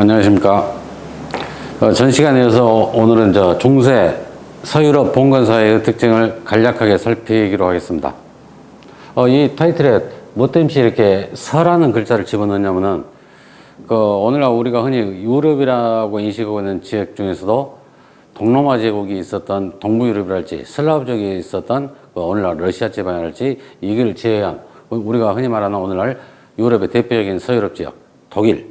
안녕하십니까. 전 시간에 이어서 오늘은 중세 서유럽 봉건사회의 특징을 간략하게 살피기로 하겠습니다. 이 타이틀에 뭐 때문에 이렇게 서라는 글자를 집어넣냐면은 오늘날 우리가 흔히 유럽이라고 인식하고 있는 지역 중에서도 동로마 제국이 있었던 동부유럽이랄지 슬라브족이 있었던 오늘날 러시아 지방이랄지 이걸 제외한 우리가 흔히 말하는 오늘날 유럽의 대표적인 서유럽 지역 독일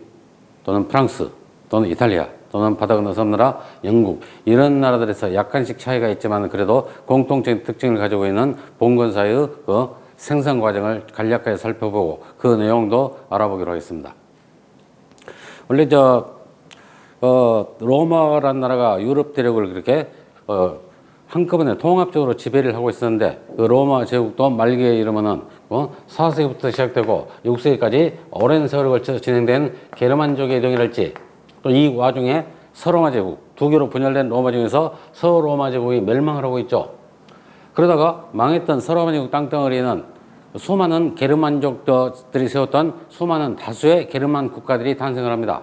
또는 프랑스 또는 이탈리아 또는 바다 건너 섬나라 영국 이런 나라들에서 약간씩 차이가 있지만 그래도 공통적인 특징을 가지고 있는 봉건사회의 생성 과정을 간략하게 살펴보고 그 내용도 알아보기로 하겠습니다. 원래 로마라는 나라가 유럽 대륙을 그렇게 한꺼번에 통합적으로 지배를 하고 있었는데 그 로마 제국도 말기에 이르면은 4세기부터 시작되고 6세기까지 오랜 세월에 걸쳐서 진행된 게르만족의 이동이랄지 또 이 와중에 서로마 제국 두 개로 분열된 로마 중에서 서로마 제국이 멸망을 하고 있죠. 그러다가 망했던 서로마 제국 땅덩어리에는 수많은 게르만족들이 세웠던 수많은 다수의 게르만 국가들이 탄생을 합니다.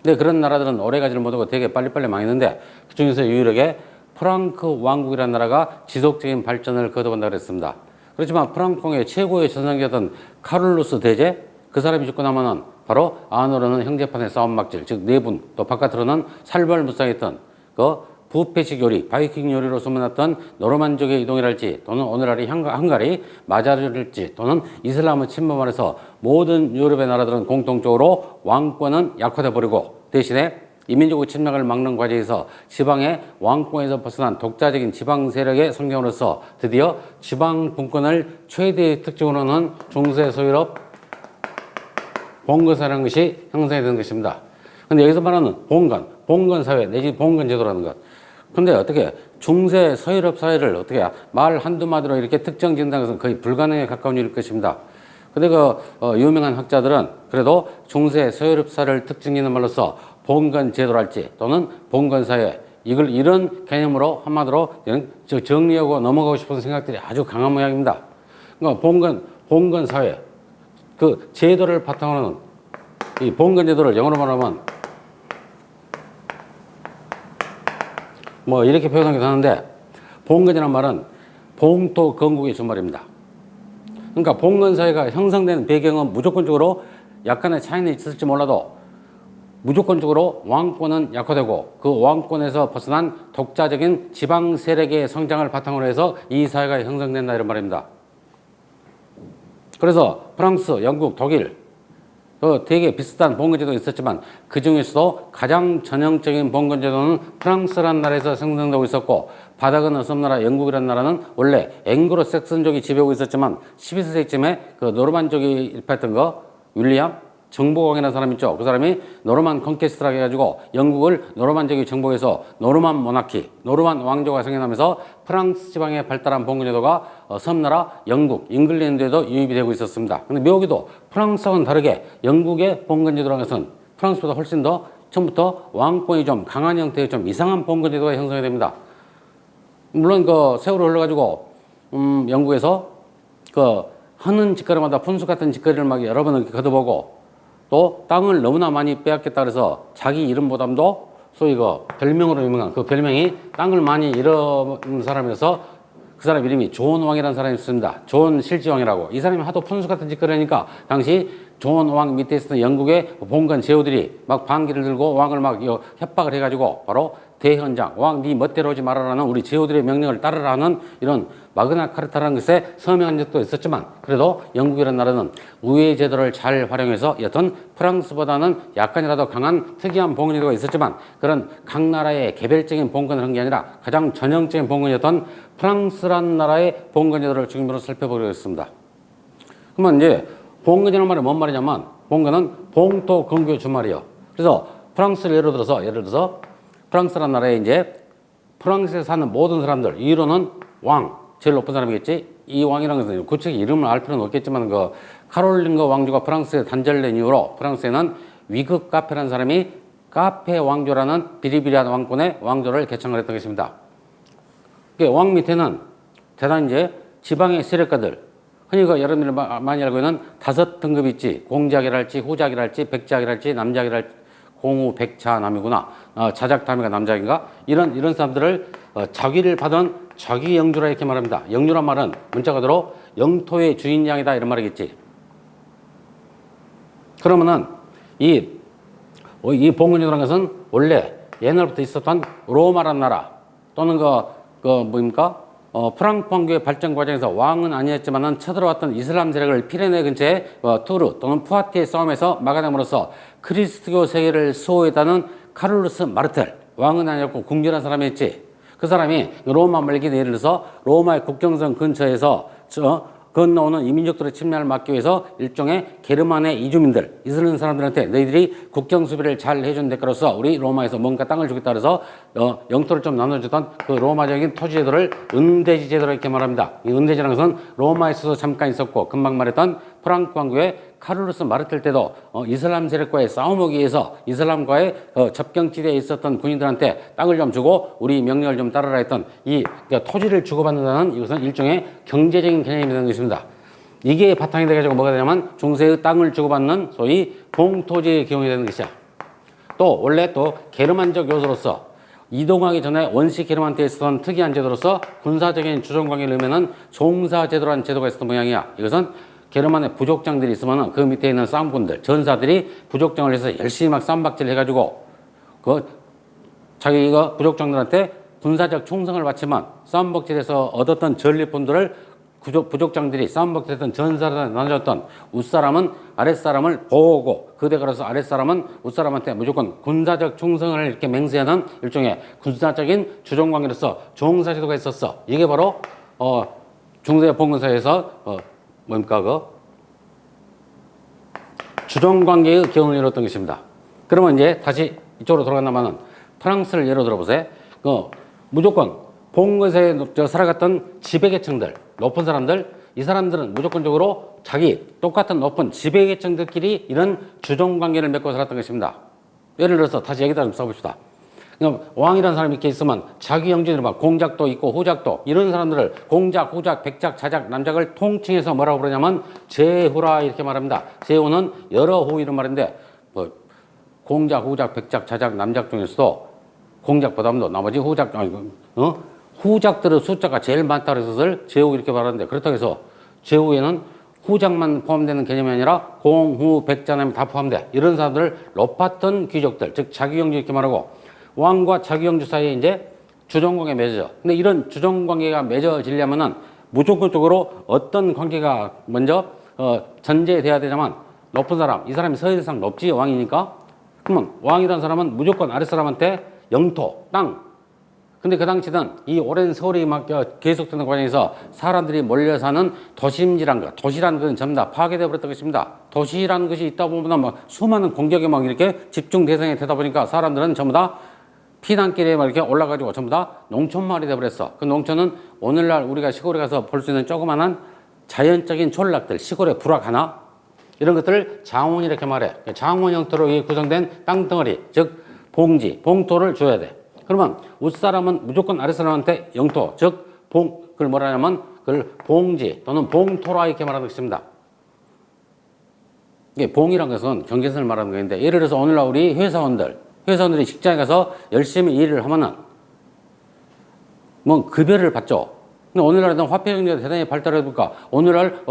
근데 그런 나라들은 오래 가지를 못하고 되게 빨리빨리 망했는데 그 중에서 유일하게 프랑크 왕국이라는 나라가 지속적인 발전을 거둬본다 그랬습니다. 그렇지만 프랑크의 최고의 전성기였던 카를루스 대제 그 사람이 죽고 나면은 바로 안으로는 형제판의 싸움막질 즉 내분 또 바깥으로는 살벌무쌍했던 부패식 요리 바이킹 요리로 소문났던 노르만족의 이동이랄지 또는 오늘날의 헝가리 마자르랄지 또는 이슬람을 침범하면서 모든 유럽의 나라들은 공통적으로 왕권은 약화돼 버리고 대신에 이민족의 침략을 막는 과정에서 지방의 왕권에서 벗어난 독자적인 지방 세력의 성장으로서 드디어 지방 분권을 최대의 특징으로는 중세 서유럽 봉건사라는 것이 형성이 되는 것입니다. 근데 여기서 말하는 봉건사회 내지 봉건제도라는 것. 근데 어떻게 중세 서유럽 사회를 어떻게 말 한두 마디로 이렇게 특정 짓는다는 것은 거의 불가능에 가까운 일일 것입니다. 근데 유명한 학자들은 그래도 중세 서유럽 사회를 특징짓는 말로서 봉건제도랄지 또는 봉건사회 이런 개념으로 한마디로 정리하고 넘어가고 싶은 생각들이 아주 강한 모양입니다. 그러니까 봉건사회 그 제도를 바탕으로 하는 이 봉건제도를 영어로 말하면 뭐 이렇게 표현하기도 하는데 봉건이라는 말은 봉토 건국의 준말입니다. 그러니까 봉건사회가 형성된 배경은 무조건적으로 약간의 차이는 있을지 몰라도 무조건적으로 왕권은 약화되고 그 왕권에서 벗어난 독자적인 지방 세력의 성장을 바탕으로 해서 이 사회가 형성된다 이런 말입니다. 그래서 프랑스, 영국, 독일 되게 비슷한 봉건제도가 있었지만 그 중에서도 가장 전형적인 봉건제도는 프랑스라는 나라에서 생성되고 있었고 바다 건너 섬나라 영국이라는 나라는 원래 앵그로색슨족이 지배하고 있었지만 12세기쯤에 노르만족이 일파했던 윌리엄 정보왕이라는 사람 있죠. 그 사람이 노르만 컨퀘스트라고 해가지고 영국을 노르만족이 정복해서 노르만 모나키, 노르만 왕조가 생겨나면서 프랑스 지방에 발달한 봉건제도가 섬나라 영국, 잉글랜드에도 유입이 되고 있었습니다. 근데 묘하게도 프랑스와는 다르게 영국의 봉건제도라는 것은 프랑스보다 훨씬 더 처음부터 왕권이 좀 강한 형태의 좀 이상한 봉건제도가 형성이 됩니다. 물론 세월이 흘러가지고 영국에서 하는 짓거리마다 분수 같은 짓거리를 막 여러 번 이렇게 거둬보고 또 땅을 너무나 많이 빼앗겼다 그래서 자기 이름보다도 소위 별명으로 유명한 그 별명이 땅을 많이 잃어버린 사람이어서 그 사람 이름이 존 왕이라는 사람이 있습니다. 존 실지왕이라고. 이 사람이 하도 푼수 같은 짓거리 하니까 당시 존 왕 밑에 있었던 영국의 봉건 제후들이 막 반기를 들고 왕을 막 협박을 해가지고 바로 대현장, 왕 네 멋대로 오지 말아라는 우리 제후들의 명령을 따르라는 이런 마그나 카르타라는 것에 서명한 적도 있었지만 그래도 영국이라는 나라는 우회 제도를 잘 활용해서 여튼 프랑스보다는 약간이라도 강한 특이한 봉건제도가 있었지만 그런 각 나라의 개별적인 봉건을 한 게 아니라 가장 전형적인 봉건이었던 프랑스라는 나라의 봉건제도를 중심으로 살펴보겠습니다. 그러면 이제 봉건이라는 말이 뭔 말이냐면 봉건은 봉토 건국의 준말이에요. 그래서 프랑스를 예를 들어서 프랑스라는 나라에 이제 프랑스에 사는 모든 사람들 이로는 왕 제일 높은 사람이겠지. 이 왕이라는 것은 구체적인 이름을 알 필요는 없겠지만 카롤린거 왕조가 프랑스에 단절된 이후로 프랑스에는 위급 카페라는 사람이 카페 왕조라는 비리비리한 왕권의 왕조를 개창을 했던 것입니다. 왕 밑에는 대단히 이제 지방의 세력가들 흔히 여러분들이 많이 알고 있는 5등급이 있지. 공작이랄지 후작이랄지 백작이랄지 남작이랄지 공후 백차남이구나. 자작담이가 남작인가? 이런 사람들을 자기를 받은 자기 영주라 이렇게 말합니다. 영주란 말은 문자 그대로 영토의 주인양이다 이런 말이겠지. 그러면은 이 봉건제도라는 것은 원래 옛날부터 있었던 로마란 나라 또는 뭡니까? 프랑크 왕국의 발전 과정에서 왕은 아니었지만은 쳐들어왔던 이슬람 세력을 피레네 근처의 투르 또는 푸아티의 싸움에서 막아냄으로써 그리스도교 세계를 수호했다는 카를루스 마르텔, 왕은 아니었고 궁전한 사람이었지. 그 사람이 로마 말기에 예를 들어서 로마의 국경선 근처에서 건너오는 이민족들의 침략을 막기 위해서 일종의 게르만의 이주민들, 이슬람 사람들한테 너희들이 국경 수비를 잘 해준 대가로서 우리 로마에서 뭔가 땅을 주겠다 그래서 영토를 좀 나눠주던 그 로마적인 토지 제도를 은대지 제도로 이렇게 말합니다. 이 은대지라는 것은 로마에서도 잠깐 있었고 금방 말했던 프랑크 왕국의 카를루스 마르텔 때도 이슬람 세력과의 싸움하기 위해서 이슬람과의 접경지대에 있었던 군인들한테 땅을 좀 주고 우리 명령을 좀 따르라 했던 그러니까 토지를 주고받는다는 이것은 일종의 경제적인 개념이 되는 것입니다. 이게 바탕이 돼가지고 뭐가 되냐면 중세의 땅을 주고받는 소위 봉토지의 경우가 되는 것이야. 또 원래 또 게르만적 요소로서 이동하기 전에 원시 게르만 때에 있었던 특이한 제도로서 군사적인 주종관계를 의미하는 종사제도라는 제도가 있었던 모양이야. 이것은 게르만의 부족장들이 있으면 그 밑에 있는 싸움꾼들, 전사들이 부족장을 해서 열심히 막 싸움박질 해가지고 자기가 부족장들한테 군사적 충성을 바치면 싸움박질에서 얻었던 전리품들을 부족장들이 싸움박질했던 전사들한테 나눠줬던 윗사람은 아랫사람을 보호하고 그대 가로서 아랫사람은 윗사람한테 무조건 군사적 충성을 이렇게 맹세하는 일종의 군사적인 주종관계로서 종사제도가 있었어. 이게 바로 중세 봉건사에서 뭡니까 주종관계의 기원을 이뤘던 것입니다. 그러면 이제 다시 이쪽으로 돌아간다면은 프랑스를 예로 들어보세요. 무조건 봉건사에 살아갔던 지배계층들, 높은 사람들, 이 사람들은 무조건적으로 자기 똑같은 높은 지배계층들끼리 이런 주종관계를 맺고 살았던 것입니다. 예를 들어서 다시 여기다 좀 써봅시다. 왕이라는 사람이 이렇게 있으면 자기 형제들 막 공작도 있고 후작도 이런 사람들을 공작, 후작, 백작, 자작, 남작을 통칭해서 뭐라고 부르냐면 제후라 이렇게 말합니다. 제후는 여러 후 이런 말인데 공작, 후작, 백작, 자작, 남작 중에서도 공작보다도 나머지 후작, 후작들의 숫자가 제일 많다고 해서 제후 이렇게 말하는데 그렇다고 해서 제후에는 후작만 포함되는 개념이 아니라 공, 후, 백자남이 다 포함돼. 이런 사람들을 높았던 귀족들, 즉 자기경주 이렇게 말하고 왕과 자기경주 사이에 이제 주종관계 맺어져. 근데 이런 주종관계가 맺어지려면은 무조건적으로 어떤 관계가 먼저 전제돼야 되냐면 높은 사람, 이 사람이 서열상 높지 왕이니까. 그러면 왕이라는 사람은 무조건 아랫사람한테 영토, 땅. 근데 그 당시는 이 오랜 세월이 막 계속되는 과정에서 사람들이 몰려 사는 도심지란 것, 도시라는 것은 전부 다 파괴되어 버렸던 것입니다. 도시라는 것이 있다 보면 막 수많은 공격이 막 이렇게 집중 대상이 되다 보니까 사람들은 전부 다 피난길에 막 이렇게 올라가지고 전부 다 농촌마을이 되어버렸어. 그 농촌은 오늘날 우리가 시골에 가서 볼 수 있는 조그마한 자연적인 촌락들, 시골의 불악 하나 이런 것들을 장원 이렇게 말해. 장원 형태로 구성된 땅덩어리, 즉 봉지, 봉토를 줘야 돼. 그러면 윗사람은 무조건 아랫사람한테 영토, 즉 그걸 뭐라 하냐면 그걸 봉지 또는 봉토라 이렇게 말하는 것입니다. 이게 봉이라는 것은 경계선을 말하는 것인데 예를 들어서 오늘날 우리 회사원들이 직장에 가서 열심히 일을 하면은 뭐 급여를 받죠. 근데 오늘날은 화폐 경제가 대단히 발달해보니까 오늘날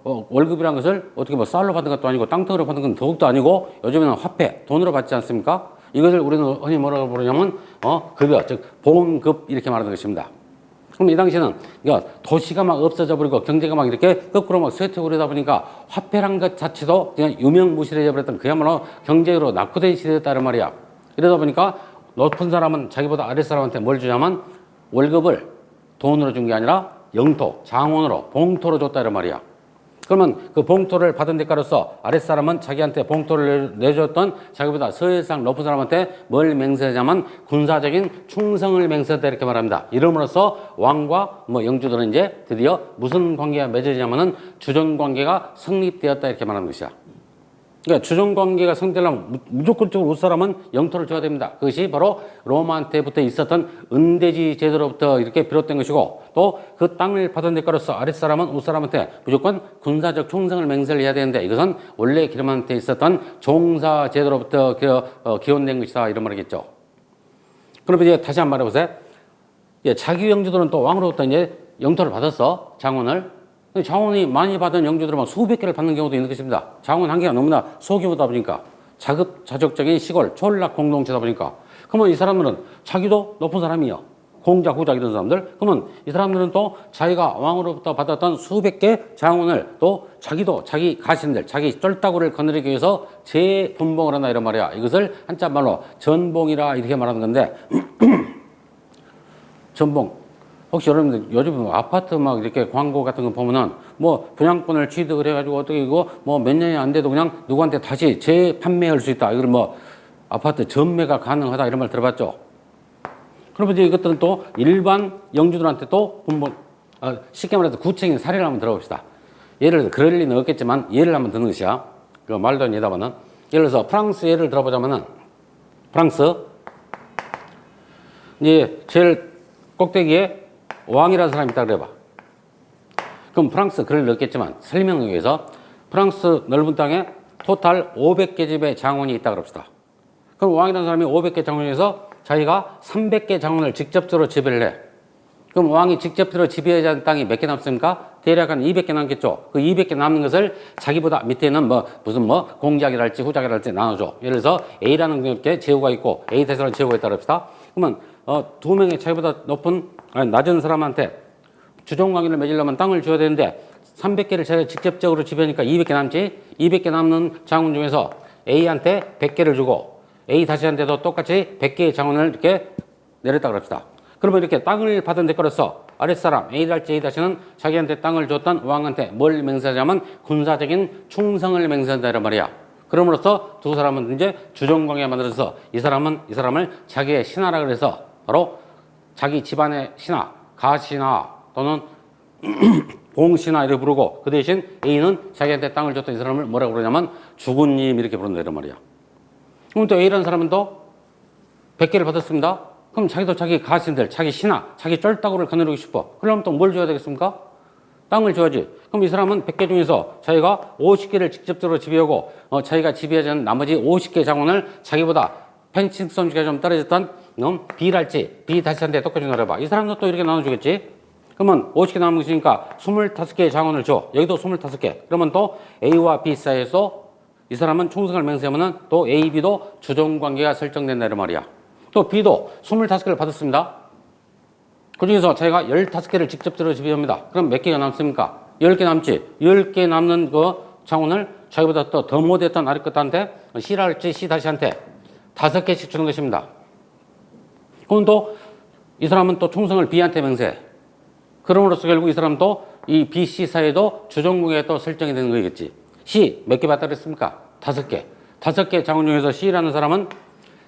월급이라는 것을 어떻게 뭐 쌀로 받는 것도 아니고 땅덩어리로 받는 건 더욱도 아니고 요즘에는 화폐, 돈으로 받지 않습니까? 이것을 우리는 흔히 뭐라고 부르냐면 급여, 즉 봉급 이렇게 말하는 것입니다. 그럼 이 당시에는 그러니까 도시가 막 없어져 버리고 경제가 막 이렇게 거꾸로 막 쇠퇴고 그러다 보니까 화폐란 것 자체도 그냥 유명무실해져 버렸던 그야말로 경제로 낙후된 시대였다는 말이야. 이러다 보니까 높은 사람은 자기보다 아랫사람한테 뭘 주냐면 월급을 돈으로 준 게 아니라 영토, 장원으로, 봉토로 줬다는 말이야. 그러면 그 봉토를 받은 대가로서 아랫사람은 자기한테 봉토를 내줬던 자기보다 서열상 높은 사람한테 뭘 맹세하냐면 군사적인 충성을 맹세했다 이렇게 말합니다. 이름으로써 왕과 영주들은 이제 드디어 무슨 관계가 맺어지냐면은 주전관계가 성립되었다 이렇게 말하는 것이야. 그러니까 주종관계가 성되려면 무조건적으로 웃사람은 영토를 줘야 됩니다. 그것이 바로 로마 때부터 있었던 은대지 제도로부터 이렇게 비롯된 것이고 또 그 땅을 받은 대가로서 아랫사람은 웃사람한테 무조건 군사적 충성을 맹세를 해야 되는데 이것은 원래 기름한테 있었던 종사 제도로부터 기원된 것이다 이런 말이겠죠. 그럼 이제 다시 한번 말해보세요. 자기 영주들은 또 왕으로부터 이제 영토를 받았어. 장원을. 장원이 많이 받은 영주들은 수백 개를 받는 경우도 있는 것입니다. 장원 한 개가 너무나 소규모다 보니까 자급자족적인 시골 촌락 공동체다 보니까 그러면 이 사람들은 자기도 높은 사람이요. 공자, 후자 이런 사람들. 그러면 이 사람들은 또 자기가 왕으로부터 받았던 수백 개 장원을 또 자기도 자기 가신들, 자기 쫄따구를 거느리기 위해서 재분봉을 한다 이런 말이야. 이것을 한자 말로 전봉이라 이렇게 말하는 건데 전봉. 혹시 여러분들 요즘 아파트 막 이렇게 광고 같은 거 보면은 뭐 분양권을 취득을 해가지고 어떻게 이거 뭐 몇 년이 안 돼도 그냥 누구한테 다시 재판매할 수 있다. 이걸 뭐 아파트 전매가 가능하다 이런 말 들어봤죠? 그러면 이제 이것들은 또 일반 영주들한테 또 분봉, 쉽게 말해서 구체적인 사례를 한번 들어봅시다. 예를 들어서 그럴 리는 없겠지만 예를 한번 드는 것이야. 그 말도 안 되다마는 예를 들어서 프랑스 예를 들어보자면은 프랑스 이제 제일 꼭대기에 왕이라는 사람이 있다 그래봐. 그럼 프랑스 그럴 리 없겠지만 설명을 위해서 프랑스 넓은 땅에 토탈 500개 집의 장원이 있다 그럽시다. 그럼 왕이라는 사람이 500개 장원에서 자기가 300개 장원을 직접적으로 지배를 해. 그럼 왕이 직접적으로 지배해야 하는 땅이 몇 개 남습니까? 대략 한 200개 남겠죠. 그 200개 남는 것을 자기보다 밑에는 무슨 공작이랄지 후작이랄지 나눠줘. 예를 들어서 A라는 게 제후가 있고 A-라는 제후가 있다 그럽시다. 그러면 두 명의 차이보다 낮은 사람한테 주종관계를 맺으려면 땅을 줘야 되는데 300개를 자기가 직접적으로 지배하니까 200개 남지. 200개 남는 장원 중에서 A한테 100개를 주고 A 다시한테도 똑같이 100개의 장원을 이렇게 내렸다 그럽시다. 그러면 이렇게 땅을 받은 대가로서 아랫사람 A랄지 A-는 자기한테 땅을 줬던 왕한테 뭘 맹세하자면 군사적인 충성을 맹세한다 이란 말이야. 그럼으로써 두 사람은 이제 주종관계가 만들어서 이 사람을 자기의 신하라 그래서 바로 자기 집안의 신하, 가신하 또는 봉신하 이렇게 부르고 그 대신 A는 자기한테 땅을 줬던 이 사람을 뭐라고 그러냐면 주군님 이렇게 부른다 이런 말이야. 그럼 또 A라는 사람은 또 100개를 받았습니다. 그럼 자기도 자기 가신들, 자기 신하, 자기 쫄따구를 거느리고 싶어. 그러면 또 뭘 줘야 되겠습니까? 땅을 줘야지. 그럼 이 사람은 100개 중에서 자기가 50개를 직접적으로 지배하고 자기가 지배하지 않은 나머지 50개 장원을 자기보다 펜싱성지가 좀 떨어졌던 B랄지 B 다시한테 똑같이 나눠봐. 이 사람도 또 이렇게 나눠주겠지. 그러면 50개 남은 것이니까 25개의 장원을 줘. 여기도 25개. 그러면 또 A와 B 사이에서 이 사람은 충성을 맹세하면은 또 A, B도 주종관계가 설정된다 이런 말이야. 또 B도 25개를 받았습니다. 그 중에서 자기가 15개를 직접적으로 지배합니다. 그럼 몇 개가 남습니까? 10개 남지. 10개 남는 그 장원을 자기보다 또 더 못했던 아래 것한테 C랄지 C 다시한테 5개씩 주는 것입니다. 그럼 또 이 사람은 또 충성을 B한테 맹세해. 그럼으로써 결국 이 사람도 이 B, C 사이에도 주종관계가 또 설정이 되는 거겠지. C 몇 개 받다 그랬습니까? 5개. 5개 장원 중에서 C라는 사람은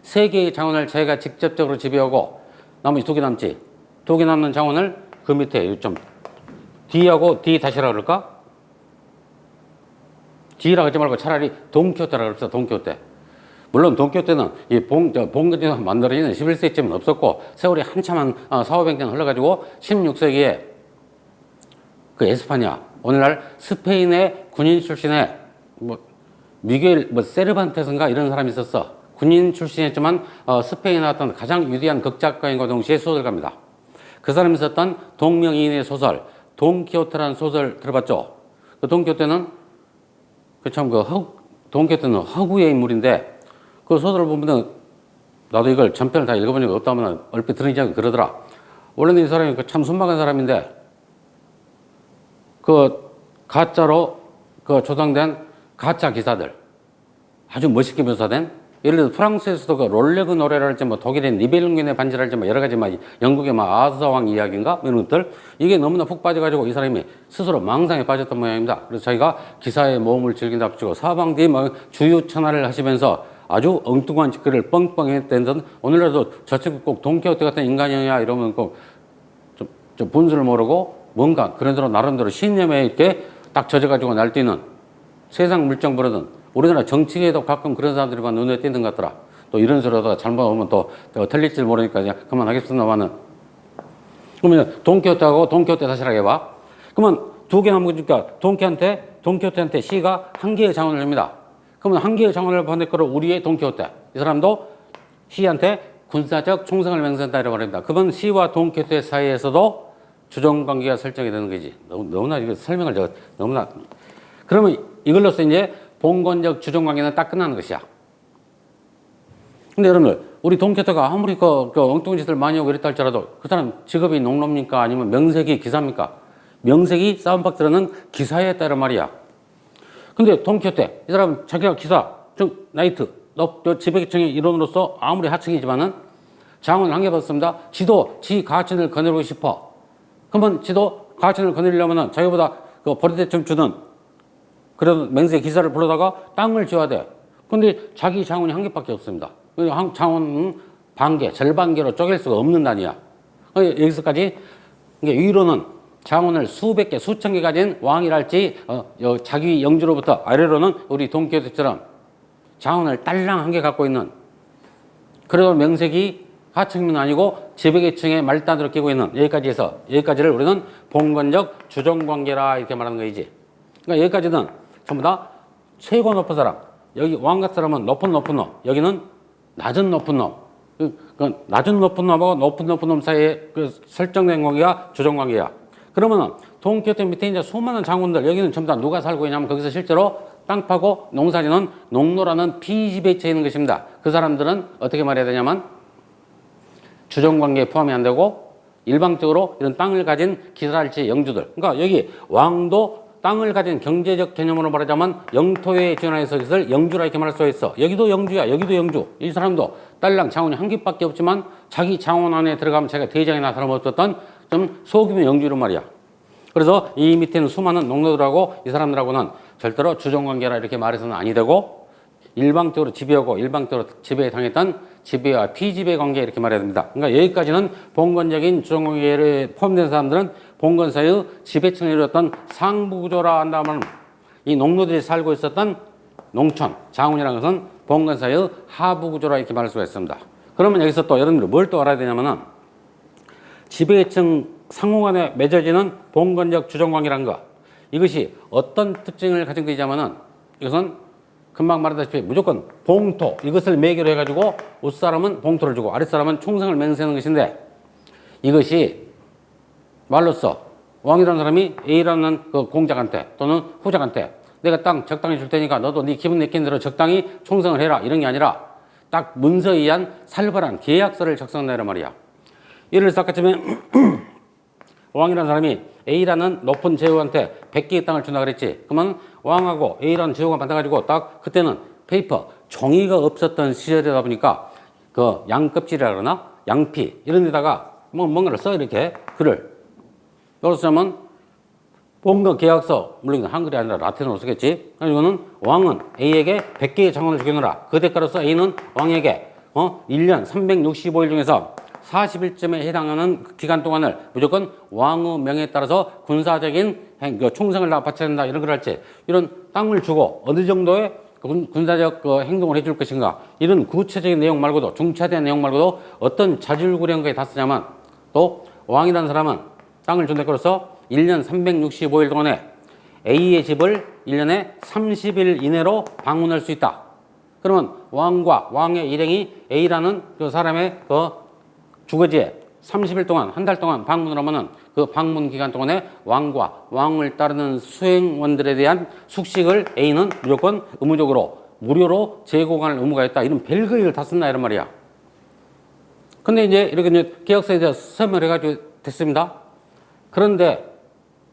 3개의 장원을 자기가 직접적으로 지배하고 나머지 2개 남지. 2개 남는 장원을 그 밑에 좀 D하고 D 다시라 그럴까? D라 하지 말고 차라리 돈키호테라 그럽시다. 돈키호테. 물론 돈키호테는 이 봉건제가 만들어지는 11세기쯤은 없었고 세월이 한참 한 4,500년 흘러가지고 16세기에 그 에스파냐 오늘날 스페인의 군인 출신의 미겔 세르반테스인가 이런 사람이 있었어. 군인 출신이었지만 스페인에 나왔던 가장 위대한 극작가인과 동시에 소설가입니다. 그 사람이 썼던 동명이인의 소설 돈키호테라는 소설 들어봤죠? 그 돈키호테는 돈키호테는 허구의 인물인데 그 소설을 보면 나도 이걸 전편을 다 읽어본 적이 없다면 얼핏 들은 적이 그러더라. 원래는 이 사람이 참 순박한 사람인데 그 가짜로 그 조성된 가짜 기사들 아주 멋있게 묘사된 예를 들어 프랑스에서도 그 롤레그 노래랄지 독일의 니벨룽겐의 반지랄지 여러 가지 영국의 아스왕 이야기인가 이런 것들 이게 너무나 푹 빠져가지고 이 사람이 스스로 망상에 빠졌던 모양입니다. 그래서 자기가 기사의 모험을 즐긴답시고 사방뒤 주유천하를 하시면서 아주 엉뚱한 짓거리를 뻥뻥 했던 오늘날도 저 친구 꼭 돈키호테 같은 인간이냐 이러면 꼭 좀 분수를 모르고 뭔가 그런 대로 나름대로 신념에 이렇게 딱 젖어가지고 날뛰는 세상 물정 부르던 우리나라 정치계에도 가끔 그런 사람들이만 눈에 띄는 것 같더라. 또 이런 소리하다가 잘못하면 또 틀릴 줄 모르니까 그냥 그만하겠습니다만은. 그러면 돈키호테하고 돈키호테 다시 해봐. 그러면 두 개 남은 거니까 돈키호테한테 시가 한 개의 장원을 줍니다. 그러면 한 개의 장원을 받을 거로 우리의 돈키호테. 이 사람도 시한테 군사적 총성을 맹세한다 이라고 말합니다. 그러면 시와 돈키호테 사이에서도 주종관계가 설정이 되는 거지. 너무나 이거 설명을 너무나. 그러면 이걸로써 이제 봉건적 주종관계는 딱 끝나는 것이야. 근데 여러분들, 우리 돈키호테가 아무리 그 엉뚱한 짓을 많이 하고 이랬다 할지라도 그 사람 직업이 농노입니까? 아니면 명색이 기사입니까? 명색이 싸움박들어는 기사였다 이런 말이야. 근데 돈키호테, 이 사람 자기가 기사, 즉 나이트, 지배계층의 일원으로서 아무리 하층이지만은 장원을 한 개 받습니다. 지도 지 가치를 거느리고 싶어. 그러면 지도 가치를 거느리려면은 자기보다 그 버리대점 주는 그런 맹세 기사를 불러다가 땅을 줘야 돼. 근데 자기 장원이 한 개밖에 없습니다. 장원은 반개, 절반개로 쪼갤 수가 없는 단위야. 여기서까지 위로는 장원을 수백 개, 수천 개 가진 왕이랄지 자기 영주로부터 아래로는 우리 돈키호테처럼 장원을 딸랑 한 개 갖고 있는 그래도 명색이 하층은 아니고 지배계층의 말단으로 끼고 있는 여기까지를 우리는 봉건적 주종관계라 이렇게 말하는 거이지. 그러니까 여기까지는 전부 다 최고 높은 사람. 여기 왕같은 사람은 높은 놈, 여기는 낮은 높은 놈. 그 낮은 높은 놈하고 높은 놈 사이에 그 설정된 관계가 주종관계야. 그러면은 돈키호테 밑에 이제 수많은 장군들 여기는 전부 다 누가 살고 있냐면 거기서 실제로 땅 파고 농사지는 농노라는 피지배체에 있는 것입니다. 그 사람들은 어떻게 말해야 되냐면 주종관계에 포함이 안 되고 일방적으로 이런 땅을 가진 기사랄지 영주들. 그러니까 여기 왕도 땅을 가진 경제적 개념으로 말하자면 영토에 지원해서 이것을 영주라 이렇게 말할 수 있어. 여기도 영주야. 여기도 영주. 이 사람도 딸랑 장원이 한 개밖에 없지만 자기 장원 안에 들어가면 제가 대장이나 다름없었던 좀 소규모 영주란 말이야. 그래서 이 밑에는 수많은 농노들하고 이 사람들하고는 절대로 주종관계라 이렇게 말해서는 아니 되고 일방적으로 지배하고 일방적으로 지배에 당했던 지배와 피지배 관계 이렇게 말해야 됩니다. 그러니까 여기까지는 봉건적인 주종관계에 포함된 사람들은 봉건 사이의 지배층을 이루었던 상부구조라 한다면 이 농노들이 살고 있었던 농촌, 장훈이라는 것은 봉건 사이의 하부구조라 이렇게 말할 수가 있습니다. 그러면 여기서 또 여러분들 뭘 또 알아야 되냐면은 지배층 상호 간에 맺어지는 봉건적 주종관계라는 것. 이것이 어떤 특징을 가진 것이냐면은 이것은 금방 말했다시피 무조건 봉토 이것을 매개로 해가지고 윗사람은 봉토를 주고 아랫사람은 총성을 맹세하는 것인데 이것이 말로써 왕이라는 사람이 A라는 그 공작한테 또는 후작한테 내가 땅 적당히 줄 테니까 너도 네 기분 내키는 대로 적당히 총성을 해라 이런 게 아니라 딱 문서에 의한 살벌한 계약서를 작성한다는 말이야. 예를 들어서 아까 전에 왕이라는 사람이 A라는 높은 제후한테 100개의 땅을 준다 그랬지. 그러면 왕하고 A라는 제후가 만나가지고 딱 그때는 페이퍼, 종이가 없었던 시절이다 보니까 그 양껍질이라 그러나 양피 이런 데다가 뭔가를 써 이렇게 글을. 여기서 하면 봉건 계약서, 물론 한글이 아니라 라틴어로 쓰겠지. 이거는 왕은 A에게 100개의 장원을 주겠노라. 그 대가로서 A는 왕에게 1년 365일 중에서 40일쯤에 해당하는 기간 동안을 무조건 왕의 명에 따라서 군사적인 총성을 바쳐야 된다 이런 걸 할지 이런 땅을 주고 어느 정도의 군사적 행동을 해줄 것인가 이런 구체적인 내용 말고도 중차대한 내용 말고도 어떤 자질구레한 다 쓰냐면 또 왕이라는 사람은 땅을 준 대가로서 1년 365일 동안에 A의 집을 1년에 30일 이내로 방문할 수 있다. 그러면 왕과 왕의 일행이 A라는 그 사람의 그 주거지에 30일 동안, 한 달 동안 방문을 하면은 그 방문 기간 동안에 왕과 왕을 따르는 수행원들에 대한 숙식을 A는 무조건 의무적으로 무료로 제공할 의무가 있다. 이런 별거를 다 쓴다 이런 말이야. 근데 이제 이렇게 이제 계약서에 대해서 설명을 해가지고 됐습니다. 그런데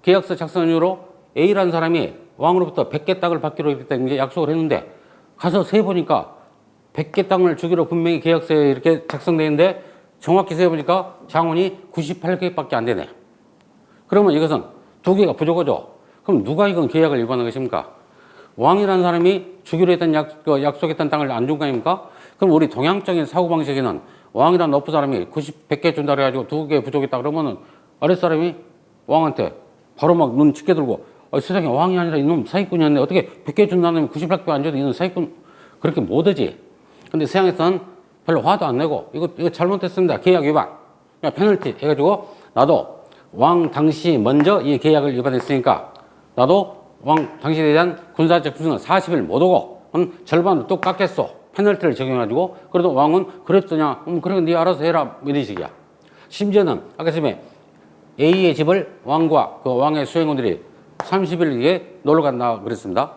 계약서 작성 이후로 A라는 사람이 왕으로부터 100개 땅을 받기로 이제 약속을 했는데 가서 세보니까 100개 땅을 주기로 분명히 계약서에 이렇게 작성되어 있는데 정확히 세어보니까 장원이 98개밖에 안 되네. 그러면 이것은 2개가 부족하죠. 그럼 누가 이건 계약을 위반한 것입니까? 왕이라는 사람이 주기로 했던 약속했던 땅을 안 준 거 아닙니까? 그럼 우리 동양적인 사고방식에는 왕이라는 높은 사람이 100개 준다 그래가지고 2개 부족했다 그러면은 아랫사람이 왕한테 바로 막 눈 짙게 들고 세상에 왕이 아니라 이놈 사기꾼이었네. 어떻게 100개 준다는 98개 안 줘도 이놈 사기꾼 그렇게 못하지. 근데 서양에서는 별로 화도 안 내고 이거 잘못했습니다. 계약 위반. 그냥 페널티 해가지고 나도 왕 당시 먼저 이 계약을 위반했으니까 나도 왕 당시에 대한 군사적 수준은 40일 못 오고 절반을 또 깎겠어. 페널티를 적용해가지고 그래도 왕은 그랬더냐? 그래 네 알아서 해라. 이런 식이야. 심지어는 아까 전에 A의 집을 왕과 그 왕의 수행원들이 30일 뒤에 놀러 간다 그랬습니다.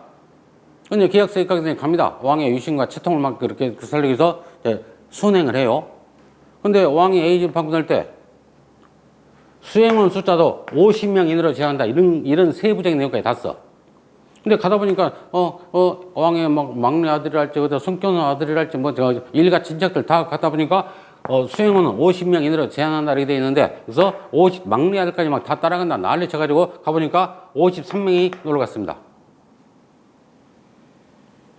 근데 계약서에 갑니다. 왕의 유신과 채통을 막 그렇게 살리기 위해서 순행을 해요. 근데 왕이 A 집 방문할 때 수행원 숫자도 50명 이내로 제한한다. 이런 세부적인 내용까지 다 써. 근데 가다 보니까 왕의 막내 아들이랄지 손겨는 아들이랄지 일가 친척들 다 가다 보니까 수행원은 50명 이내로 제한한다 이렇게 돼 있는데 그래서 막내 아들까지 막 다 따라간다 난리 쳐가지고 가보니까 53명이 놀러 갔습니다.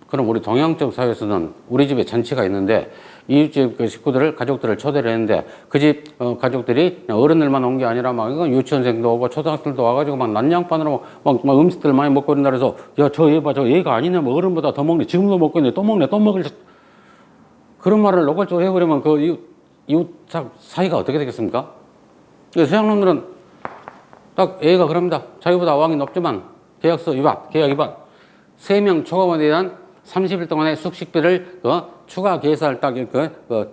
그럼 우리 동양적 사회에서는 우리 집에 잔치가 있는데 이웃집 그 식구들을 가족들을 초대를 했는데 그 집 가족들이 어른들만 온 게 아니라 막 이건 유치원생도 오고 초등학생들도 와가지고 막 난장판으로 막 음식들 많이 먹고 이런다 그래서 야 저 얘 봐 저 얘가 아니네 뭐 어른보다 더 먹네 지금도 먹고 있네 또 먹네 또 먹을 그런 말을 노골적으로 해버리면 그 이웃 사이가 어떻게 되겠습니까? 서양 놈들은 딱 A가 그럽니다. 자기보다 왕이 높지만 계약 위반 3명 초과원에 대한 30일 동안의 숙식비를 추가 계산을 딱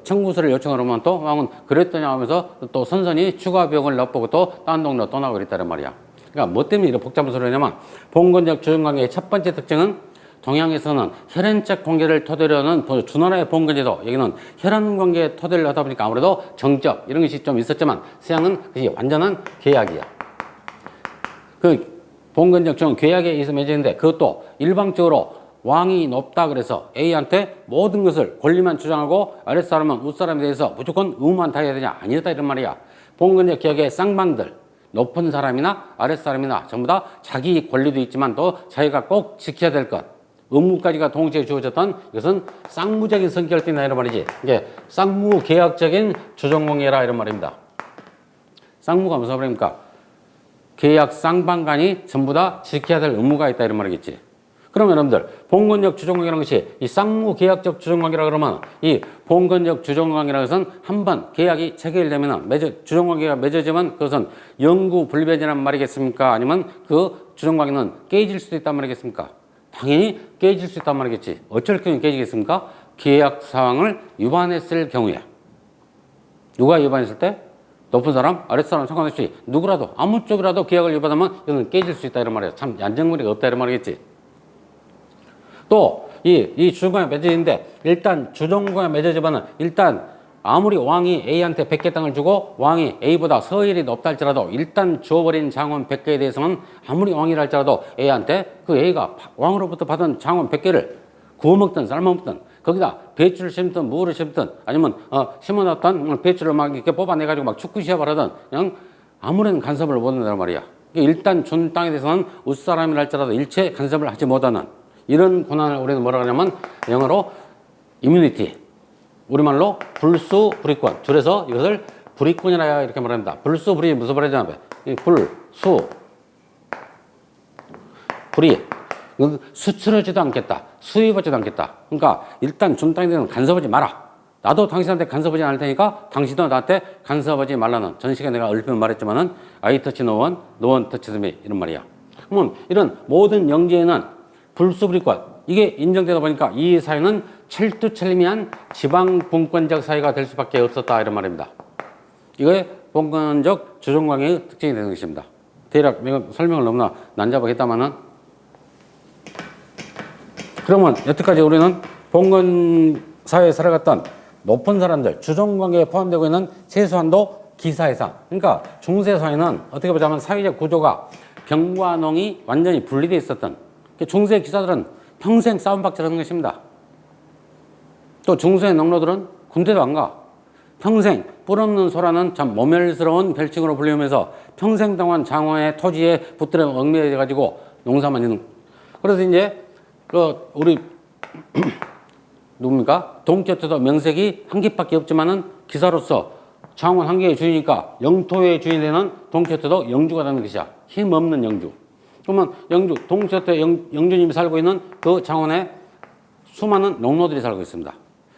청구서를 요청을 하면 또 왕은 그랬더냐 하면서 또 선선히 추가 비용을 납부하고 또 딴 동네로 떠나고 그랬다는 말이야. 그러니까 뭐 때문에 이런 복잡한 소리를 하냐면 봉건적 주정관계의 첫 번째 특징은 동양에서는 혈연적 관계를 토대로 하는 주나라의 봉건제도 여기는 혈연 관계의 토대를 하다 보니까 아무래도 정적 이런 것이 좀 있었지만 서양은 그것이 완전한 계약이야. 그 봉건적 주정 계약에 의해서 맺어지는데 그것도 일방적으로 왕이 높다 그래서 A한테 모든 것을 권리만 주장하고 아랫사람은 윗사람에 대해서 무조건 의무만 다해야 되냐 아니다 이런 말이야. 봉건적 계약의 쌍방들 높은 사람이나 아랫사람이나 전부 다 자기 권리도 있지만 또 자기가 꼭 지켜야 될 것 의무까지가 동시에 주어졌던 이것은 쌍무적인 성격을 띈다 이런 말이지. 이게 쌍무 계약적인 주정관계라 이런 말입니다. 쌍무가 무슨 말입니까? 계약 쌍방간이 전부 다 지켜야 될 의무가 있다 이런 말이겠지. 그러면 여러분들 봉건적 주정관계라는 것이 이 쌍무 계약적 주정관계라 그러면 이 봉건적 주정관계라는 것은 한번 계약이 체결되면 주정관계가 맺어지면 그것은 영구 불변이란 말이겠습니까? 아니면 그 주정관계는 깨질 수도 있단 말이겠습니까? 당연히 깨질 수 있단 말이겠지. 어쩔 경우에 깨지겠습니까? 계약 사항을 위반했을 경우에. 누가 위반했을 때? 높은 사람, 아랫사람 상관없이 누구라도 아무 쪽이라도 계약을 위반하면 이거는 깨질 수 있다 이런 말이야. 참 안정거리가 없다 이런 말이겠지. 또 이 주정관계 맺어지는데 일단 주정관계 맺어지면은 일단 아무리 왕이 A한테 100개 땅을 주고 왕이 A보다 서열이 높다 할지라도 일단 주어버린 장원 100개에 대해서는 아무리 왕이라 할지라도 A한테 그 A가 왕으로부터 받은 장원 100개를 구워 먹든 삶아 먹든 거기다 배추를 심든 무를 심든 아니면 심어놨던 배추를 막 이렇게 뽑아내가지고 막 축구 시합을 하든 그냥 아무런 간섭을 못 한다는 말이야. 일단 준 땅에 대해서는 윗사람이라 할지라도 일체 간섭을 하지 못하는 이런 권한을 우리는 뭐라 그러냐면 영어로 immunity 우리말로 불수불이권 줄여서 이것을 불이권이라 이렇게 말합니다. 불수불이 무슨 말이냐면 불이 수출하지도 않겠다. 수입하지도 않겠다. 그러니까 일단 준 땅에 대해서는 간섭하지 마라. 나도 당신한테 간섭하지 않을 테니까 당신도 나한테 간섭하지 말라는 전 시간에 내가 얼핏 말했지만은 I touch no one, no one touches me 이런 말이야. 그러면 이런 모든 영지에는 불수불이권 이게 인정되다 보니까 이 사회는 철두철미한 지방분권적 사회가 될 수밖에 없었다 이런 말입니다. 이거의 봉건적 주정관계의 특징이 되는 것입니다. 대략 설명을 너무나 난잡하게 했다마는 그러면 여태까지 우리는 봉건 사회에 살아갔던 높은 사람들 주정관계에 포함되고 있는 최소한도 기사회상 그러니까 중세사회는 어떻게 보자면 사회적 구조가 병과 농이 완전히 분리되어 있었던 중세 기사들은 평생 싸움박질 하는 것입니다. 또 중세 농노들은 군대도 안 가. 평생 뿔 없는 소라는 참 모멸스러운 별칭으로 불리우면서 평생 동안 장화의 토지에 붙들어 얽매여가지고 농사만 짓는. 그래서 이제 우리 누굽니까? 돈키호테도 명색이 한 개밖에 없지만은 기사로서 장원 한 개의 주인이니까 영토의 주인이 되는 돈키호테도 영주가 되는 것이야. 힘없는 영주. 그러면 영주, 동교태 영주님이 살고 있는 그 장원에 수많은 농노들이 살고 있습니다.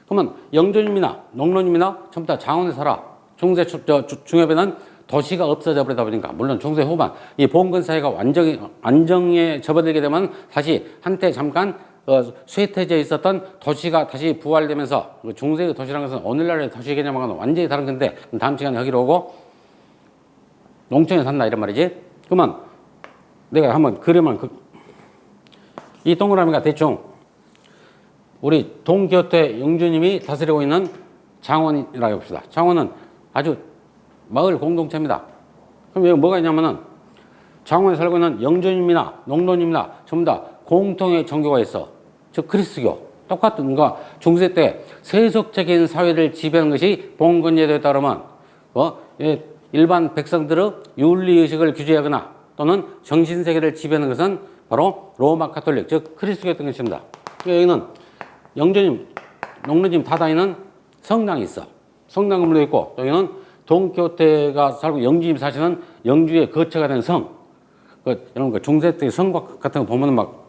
그러면 영주님이나 농노님이나 전부 다 장원에 살아. 중세 중엽에는 도시가 없어져 버리다 보니까, 물론 중세 후반 이 봉건 사회가 안정에 접어들게 되면 다시 한때 잠깐 쇠퇴져 있었던 도시가 다시 부활되면서, 중세의 도시라는 것은 오늘날의 도시 개념하고는 완전히 다른 건데, 다음 시간에 여기로 오고 농촌에 산다 이런 말이지. 그러면 내가 한번 그림을 이 동그라미가 대충 우리 동교태 영주님이 다스리고 있는 장원이라고 봅시다. 장원은 아주 마을 공동체입니다. 그럼 여기 뭐가 있냐면은 장원에 살고 있는 영주님이나 농노님이나 전부 다 공통의 종교가 있어. 즉 그리스교. 똑같은 거. 중세 때 세속적인 사회를 지배하는 것이 봉건제도에 따르면 일반 백성들의 윤리의식을 규제하거나 또는 정신세계를 지배하는 것은 바로 로마 카톨릭, 즉 그리스도였던 것입니다. 여기는 영주님, 농노님 다 다니는 성당이 있어. 성당 건물도 있고, 여기는 동교태가 살고 영주님 사시는 영주의 거처가 된 성. 이런 거 중세 때 성 같은 거 보면은 막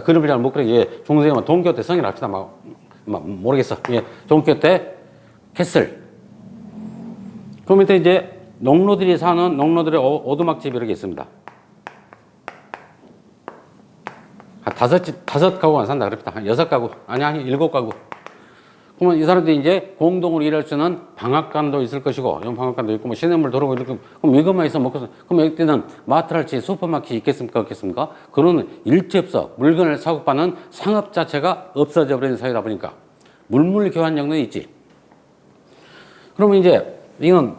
그림을 잘 못 그리게 중세에 동교태 성이라 합시다. 막 모르겠어. 예, 동교태 캐슬. 그 밑에 이제 농노들이 사는 농노들의 오두막집 이렇게 있습니다. 한 다섯 가구만 산다 그럽니다. 한 6가구. 아니 7가구. 그러면 이 사람들이 이제 공동으로 일할 수 있는 방앗간도 있을 것이고, 이런 방앗간도 있고, 뭐 시냇물 도로가 있고, 그럼 이것만 있으면 먹고, 그럼 여기는 마트랄지 슈퍼마켓이 있겠습니까? 없겠습니까? 그런 일체 없어. 물건을 사고 파는 상업 자체가 없어져 버린 사회다 보니까 물물 교환 정도는 있지. 그러면 이제 이건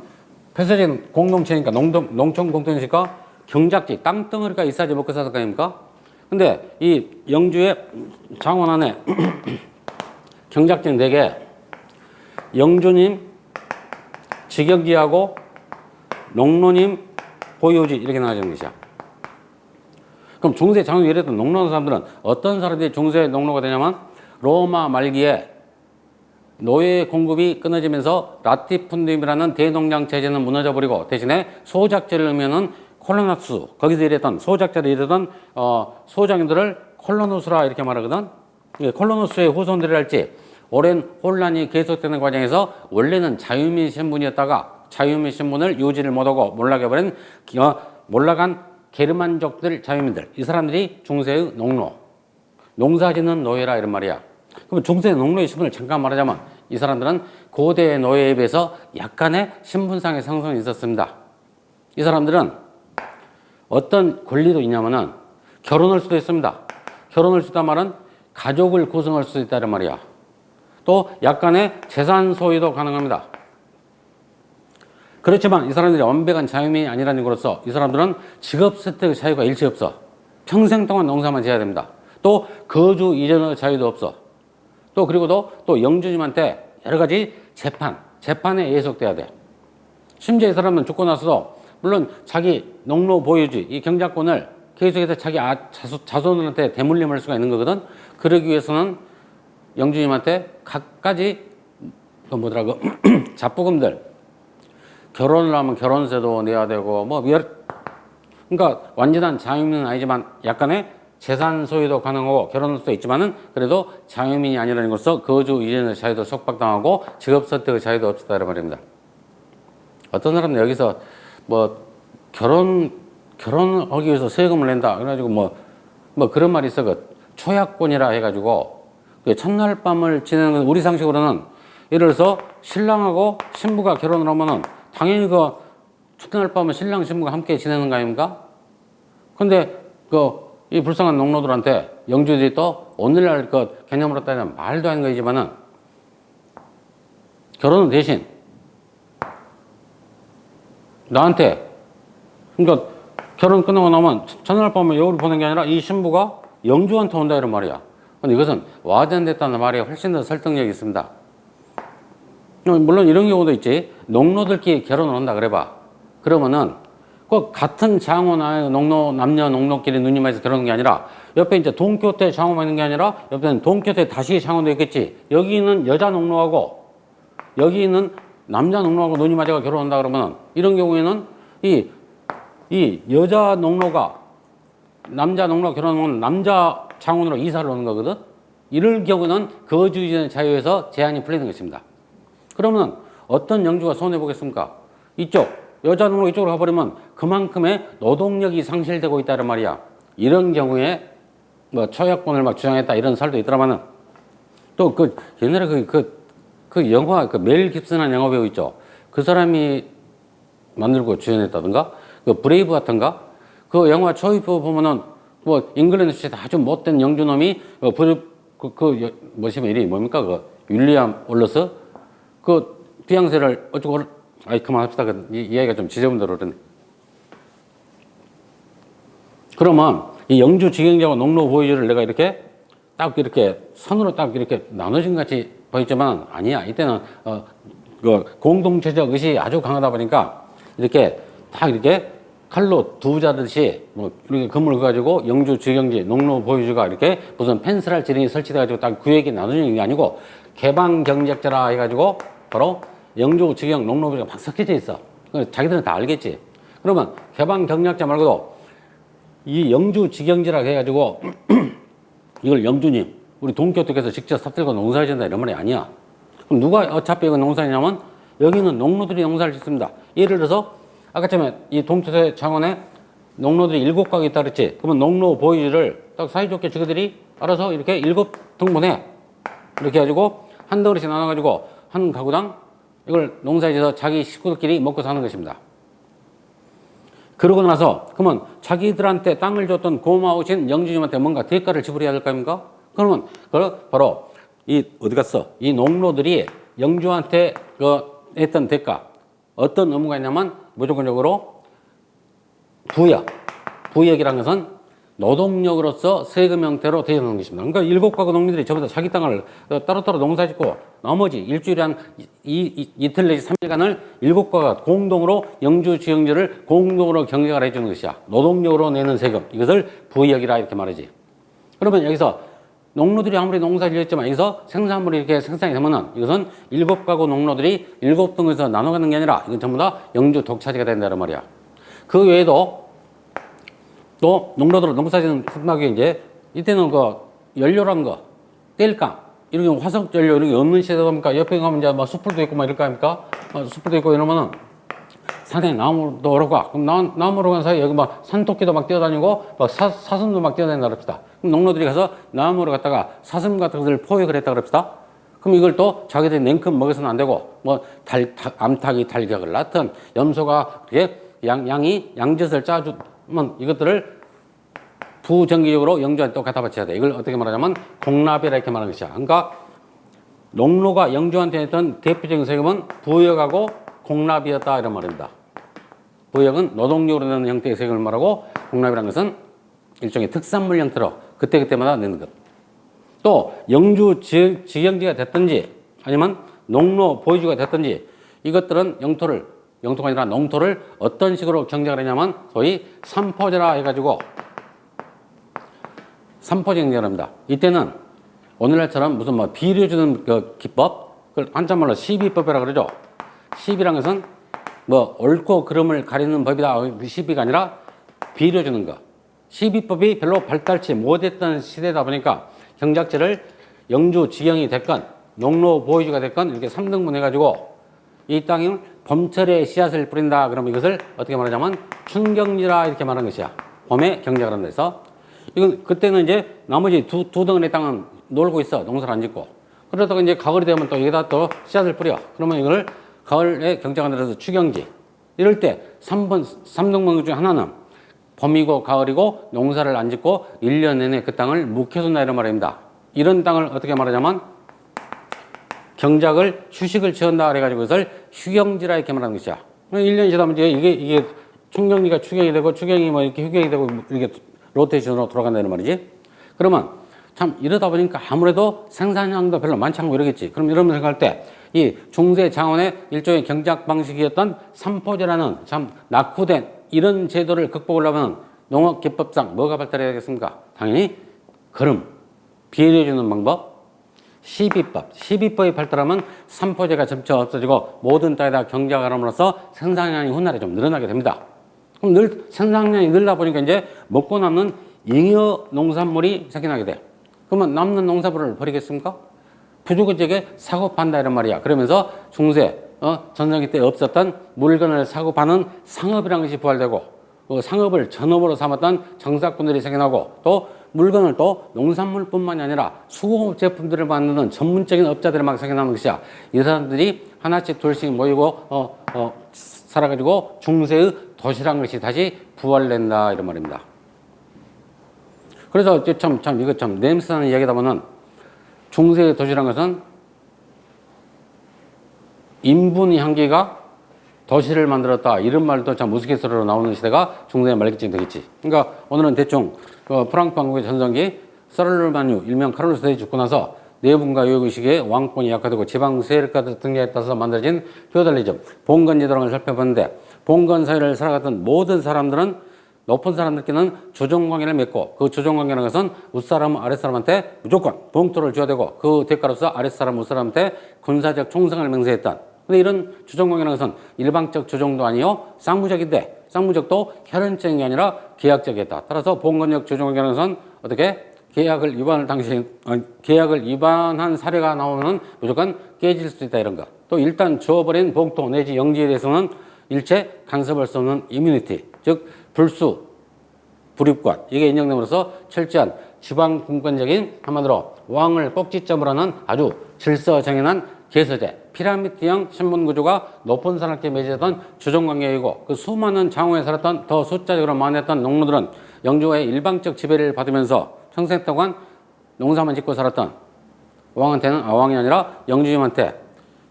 폐쇄적인 공동체니까, 농촌 공동체니까 경작지, 땅덩어리가 있어야지 먹고 사는 거 아닙니까? 근데 이 영주의 장원 안에 경작지는 대개 영주님, 직역지하고 농노님, 보유지 이렇게 나눠지는 것이야. 그럼 중세 장원 예를 들어 농노하는 사람들은 어떤 사람들이 중세 농노가 되냐면, 로마 말기에 노예 공급이 끊어지면서 라티푼디움이라는 대농장 체제는 무너져 버리고, 대신에 소작제를 넣으면은 콜로나스, 거기서 일했던 소작제를 일하던 소장님들을 콜로누스라 이렇게 말하거든. 콜로누스의 후손들이랄지 오랜 혼란이 계속되는 과정에서 원래는 자유민 신분이었다가 자유민 신분을 유지를 못하고 몰락해버린 몰락한 게르만족들 자유민들, 이 사람들이 중세의 농노, 농사짓는 노예라 이런 말이야. 그럼 중세 농노의 신분을 잠깐 말하자면, 이 사람들은 고대 노예에 비해서 약간의 신분상의 상승이 있었습니다. 이 사람들은 어떤 권리도 있냐면은 결혼할 수도 있습니다. 결혼할 수 있단 말은 가족을 구성할 수 있다는 말이야. 또 약간의 재산 소유도 가능합니다. 그렇지만 이 사람들이 완벽한 자유민이 아니라는 것으로서 이 사람들은 직업 선택의 자유가 일체 없어. 평생 동안 농사만 지어야 됩니다. 또 거주 이전의 자유도 없어. 또 그리고 또 영주님한테 여러 가지 재판에 예속돼야 돼. 심지어 이 사람은 죽고 나서도 물론 자기 농노 보유지, 이 경작권을 계속해서 자기 자손들한테 대물림할 수가 있는 거거든. 그러기 위해서는 영주님한테 각가지 뭐더라고 잡부금들, 결혼을 하면 결혼세도 내야 되고 그러니까 완전한 자유민은 아니지만 약간의 재산 소유도 가능하고 결혼할 수도 있지만은 그래도 자유민이 아니라는 것으로 거주 이전의 자유도 속박당하고 직업 선택의 자유도 없었다는 말입니다. 어떤 사람은 여기서 뭐 결혼하기 위해서 세금을 낸다 그래가지고 뭐 그런 말이 있어. 초약권이라 해가지고 첫날 밤을 지내는 건 우리 상식으로는, 예를 들어서 신랑하고 신부가 결혼을 하면은 당연히 첫날 밤은 신랑 신부가 함께 지내는 거 아닙니까? 근데 이 불쌍한 농노들한테 영주들이 또 오늘날 개념으로 따지면 말도 안 되는 거지만은 결혼은 대신 나한테, 그러니까 결혼 끝나고 나면 첫날 밤에 여우를 보는 게 아니라 이 신부가 영주한테 온다 이런 말이야. 근데 이것은 와전됐다는 말이 훨씬 더 설득력이 있습니다. 물론 이런 경우도 있지. 농노들끼리 결혼을 한다 그래봐. 그러면은 꼭 같은 장호나 남녀 농노끼리 누님에서 결혼한 게 아니라 옆에 이제 동교태 장호만 있는 게 아니라 옆에는 동교태 다시 장호도 있겠지. 여기 있는 여자 농노하고 여기 있는 남자 농노하고 누님아재가 결혼한다 그러면 이런 경우에는 이 여자 농노가 남자 농노가 결혼하면 남자 창원으로 이사를 오는 거거든. 이럴 경우는 거주지의 자유에서 제한이 풀리는 것입니다. 그러면 어떤 영주가 손해보겠습니까? 이쪽 여자 농노 이쪽으로 가버리면 그만큼의 노동력이 상실되고 있다는 말이야. 이런 경우에 뭐 초약권을 막 주장했다 이런 설도 있더라마는 또 그 옛날에 그 영화 그 멜 깁슨한 영화 배우 있죠. 그 사람이 만들고 주연했다던가 그 브레이브 같은가 그 영화 초입부 보면은 뭐 잉글랜드 출신 아주 못된 영주놈이 뭐시면 이름이 뭡니까 그 윌리엄 월러스 그 비양세를 어쩌고 아이 그만합시다. 이 이야기가 좀 지저분대로 그러네. 그러면 이 영주 직영제하고 농로 보유지를 내가 이렇게 딱 이렇게 선으로 딱 이렇게 나눠진 같이 보였지만 아니야. 이때는 그 공동체적 의식이 아주 강하다 보니까 이렇게 딱 이렇게 칼로 두 자듯이 뭐 이렇게 그물을 가지고 영주 직영지 농로 보유지가 이렇게 무슨 펜스랄 지령이 설치돼 가지고 딱 구역이 나눠지는 게 아니고 개방 경작자라 해가지고 바로 영주 직영 농로 보유지가 막 섞여져 있어. 자기들은 다 알겠지. 그러면 개방 경작자 말고도 이 영주 직영지라고 해가지고 이걸 영주님 우리 동교특에서 직접 삽들고 농사를 짓는다 이런 말이 아니야. 그럼 누가 어차피 이거 농사냐면 여기는 농로들이 농사를 짓습니다. 예를 들어서 아까 전에 이 동토대 창원에 농로들이 7가구 있다 그랬지. 그러면 농로 보유지를 딱 사이좋게 저희들이 알아서 이렇게 7등분해 이렇게 해가지고 한 덩어리씩 나눠가지고 한 가구당 이걸 농사지어서 자기 식구들끼리 먹고 사는 것입니다. 그러고 나서 그러면 자기들한테 땅을 줬던 고마우신 영주님한테 뭔가 대가를 지불해야 될 거 아닙니까? 그러면 바로 이 어디 갔어? 이 농로들이 영주한테 했던 대가 어떤 의무가 있냐면 무조건적으로 부역이라는 것은 노동력으로서 세금 형태로 되어 있는 것입니다. 그러니까 7가구 농민들이 전부 다 자기 땅을 따로따로 농사짓고 나머지 일주일에 한 이틀 내지 3일간을 7가구가 공동으로 영주 지형지를 공동으로 경작을 해주는 것이야. 노동력으로 내는 세금 이것을 부역이라 이렇게 말하지. 그러면 여기서 농로들이 아무리 농사를 지었지만 여기서 생산물이 이렇게 생산이 되면은 이것은 7가구 농로들이 7등에서 나눠가는 게 아니라 이건 전부 다 영주 독차지가 된다는 말이야. 그 외에도 또 농로들은 농사짓는 fund막이 이제 이때는 그 연료란 거, 땔감 이런 게 화석 연료 이런 게 없는 시대다 보니까 옆에 가면 이제 막 숯불도 있고 막 이럴 거 아닙니까? 숯불도 있고 이러면은 산에 나무도 오르고 그럼 나무로 간 사이에 여기 막 산토끼도 막 뛰어다니고 막 사슴도 막 뛰어다닌다 그럽시다. 그럼 농로들이 가서 나무로 갔다가 사슴 같은 것을 포획을 했다 그럽시다. 그럼 이걸 또 자기들이 냉큼 먹어서는 안 되고 뭐 암탉이 달격을 낳든 염소가 이렇게 양이 양젖을 짜주면 이것들을 부정기적으로 영주한테 또 갖다 바쳐야 돼. 이걸 어떻게 말하냐면 공납이라 이렇게 말하는 것이야. 그러니까 농로가 영주한테 했던 대표적인 세금은 부역하고 공납이었다 이런 말입니다. 부역은 노동력으로 내는 형태의 세금을 말하고 공납이라는 것은 일종의 특산물 형태로 그때그때마다 내는 것. 또 영주 직영지가 됐든지 아니면 농로 보유지가 됐든지 이것들은 영토가 아니라 농토를 어떤 식으로 경작을 했냐면 소위 삼포제라 해가지고 삼포제 경작을 합니다. 이때는 오늘날처럼 무슨 뭐 비료 주는 그 기법 그걸 한자말로 시비법이라 그러죠. 시비란 것은 뭐 옳고 그름을 가리는 법이다. 그 시비가 아니라 비료 주는 거. 시비법이 별로 발달치 못했던 시대다 보니까 경작지를 영주 직영이 됐건 농로 보유지가 됐건 이렇게 3등분 해가지고 이 땅을 봄철에 씨앗을 뿌린다. 그러면 이것을 어떻게 말하냐면 춘경지라 이렇게 말하는 것이야. 봄에 경작을 한다 해서 이건 그때는 이제 나머지 두 덩어리 땅은 놀고 있어. 농사를 안 짓고. 그러다가 이제 가을이 되면 또 여기다 또 씨앗을 뿌려. 그러면 이걸 가을에 경작한다 해서 추경지. 이럴 때 3등분 중에 하나는 봄이고 가을이고 농사를 안 짓고 1년 내내 그 땅을 묵혀둔다 이런 말입니다. 이런 땅을 어떻게 말하냐면 경작을 휴식을 취한다 그래가지고 그것을 휴경지라 이렇게 말하는 것이야. 1년이 지나면 이제 이게 충경지가 추경이 되고 추경이 뭐 이렇게 휴경이 되고 이렇게 로테이션으로 돌아간다는 말이지. 그러면 참 이러다 보니까 아무래도 생산량도 별로 많지 않고 이러겠지. 그럼 여러분 생각할 때 이 중세 장원의 일종의 경작 방식이었던 삼포제라는 참 낙후된 이런 제도를 극복하려면 농업기법상 뭐가 발달해야 되겠습니까? 당연히 거름, 비료주는 방법, 시비법이 발달하면 삼포제가 점차 없어지고 모든 땅에다 경작을 함으로써 생산량이 훗날에 좀 늘어나게 됩니다. 그럼 생산량이 늘다 보니까 이제 먹고 남는 잉여 농산물이 생겨나게 돼. 그러면 남는 농산물을 버리겠습니까? 부족한 지역에 사고 판다 이런 말이야. 그러면서 중세 전성기 때 없었던 물건을 사고 파는 상업이라는 것이 부활되고 그 상업을 전업으로 삼았던 정사꾼들이 생겨나고 또 물건을 또 농산물뿐만이 아니라 수공업 제품들을 만드는 전문적인 업자들이 막 생겨나는 것이야. 이 사람들이 하나씩 둘씩 모이고 살아가지고 중세의 도시라는 것이 다시 부활된다 이런 말입니다. 그래서 이제 참 이거 참 냄새나는 이야기다 보면 중세의 도시라는 것은 인분의 향기가 도시를 만들었다 이런 말도 참 우스갯소리로 나오는 시대가 중세의 말기쯤 되겠지. 그러니까 오늘은 대충 프랑스 왕국의 전성기 사르르마뉴 일명 카를로스 대제가 죽고 나서 내분과 요구식의 왕권이 약화되고 지방 세력가들 등장에 따라서 만들어진 feudalism 봉건제도라는 걸 살펴봤는데 봉건 사회를 살아갔던 모든 사람들은 높은 사람들끼리는 주종관계를 맺고 그 주종관계라는 것은 윗사람은 아랫사람한테 무조건 봉투를 줘야 되고 그 대가로서 아랫사람 윗사람한테 군사적 총성을 맹세했던. 근데 이런 주종관계라는 것은 일방적 주종도 아니요 쌍무적인데 쌍무적도 혈연적인 게 아니라 계약적이었다. 따라서 봉건적 주종관계라는 것은 어떻게 계약을 위반한 사례가 나오면 무조건 깨질 수 있다 이런 거. 또 일단 주어버린 봉투 내지 영지에 대해서는 일체 간섭할 수 없는 이뮤니티 즉 불수, 불입관 이게 인정됨으로써 철저한 지방 분권적인 한마디로 왕을 꼭지점으로 하는 아주 질서정연한 계서제 피라미드형 신분 구조가 높은 사람께 맺어졌던 주종관계이고 그 수많은 장후에 살았던 더 숫자적으로 많았던 농노들은 영주의 일방적 지배를 받으면서 평생 동안 농사만 짓고 살았던 왕한테는 왕이 아니라 영주님한테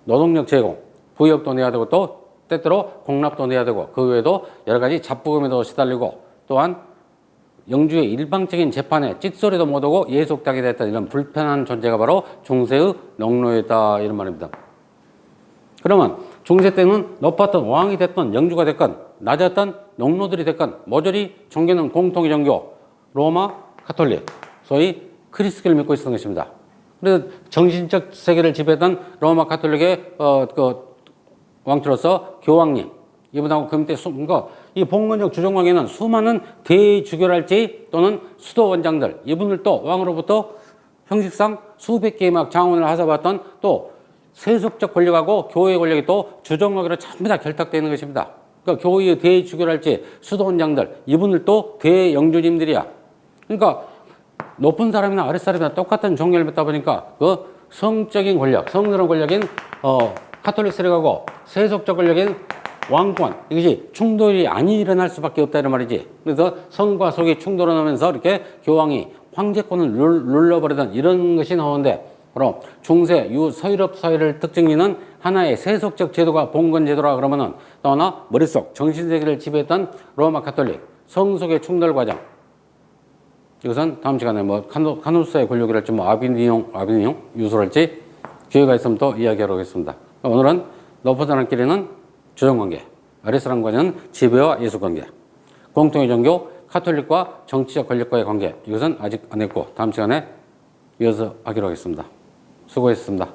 노동력 제공, 부역도 내야 되고 또 때때로 공납도 내야 되고 그 외에도 여러 가지 잡부금에도 시달리고 또한 영주의 일방적인 재판에 찍소리도 못하고 예속되게 됐던 이런 불편한 존재가 바로 중세의 농노였다 이런 말입니다. 그러면 중세 때는 높았던 왕이 됐건 영주가 됐건 낮았던 농노들이 됐건 모조리 종교는 공통의 종교 로마 카톨릭 소위 크리스교를 믿고 있었던 것입니다. 그래서 정신적 세계를 지배했던 로마 카톨릭의 왕조로서 교황님 이분하고 그 밑에 이 봉건적 주종관계는 수많은 대주교랄지 또는 수도원장들 이분들도 왕으로부터 형식상 수백 개의 막 장원을 하사받았던 또 세속적 권력하고 교회의 권력이 또 주종관계로 전부 다 결탁되어 있는 것입니다. 그러니까 교회의 대주교랄지 수도원장들 이분들도 대영주님들이야. 그러니까 높은 사람이나 아랫사람이나 똑같은 종교를 믿다 보니까 그 성적인 권력, 성스러운 권력인 카톨릭 세력하고 세속적 권력인 왕권 이것이 충돌이 안 일어날 수밖에 없다 이런 말이지. 그래서 성과 속이 충돌하면서 이렇게 교황이 황제권을 눌러버리던 이런 것이 나오는데 바로 중세 유서유럽 사회를 특징짓는 하나의 세속적 제도가 봉건 제도라 그러면은 또 하나 머릿속 정신세계를 지배했던 로마 카톨릭 성속의 충돌 과정. 이것은 다음 시간에 카누스의 권력이랄지 아비니용 유소랄지 기회가 있으면 또 이야기하러 오겠습니다. 오늘은 높은 사람끼리는 주종관계, 아랫사람과는 지배와 예수관계, 공통의 종교, 카톨릭과 정치적 권력과의 관계 이것은 아직 안 했고 다음 시간에 이어서 하기로 하겠습니다. 수고했습니다.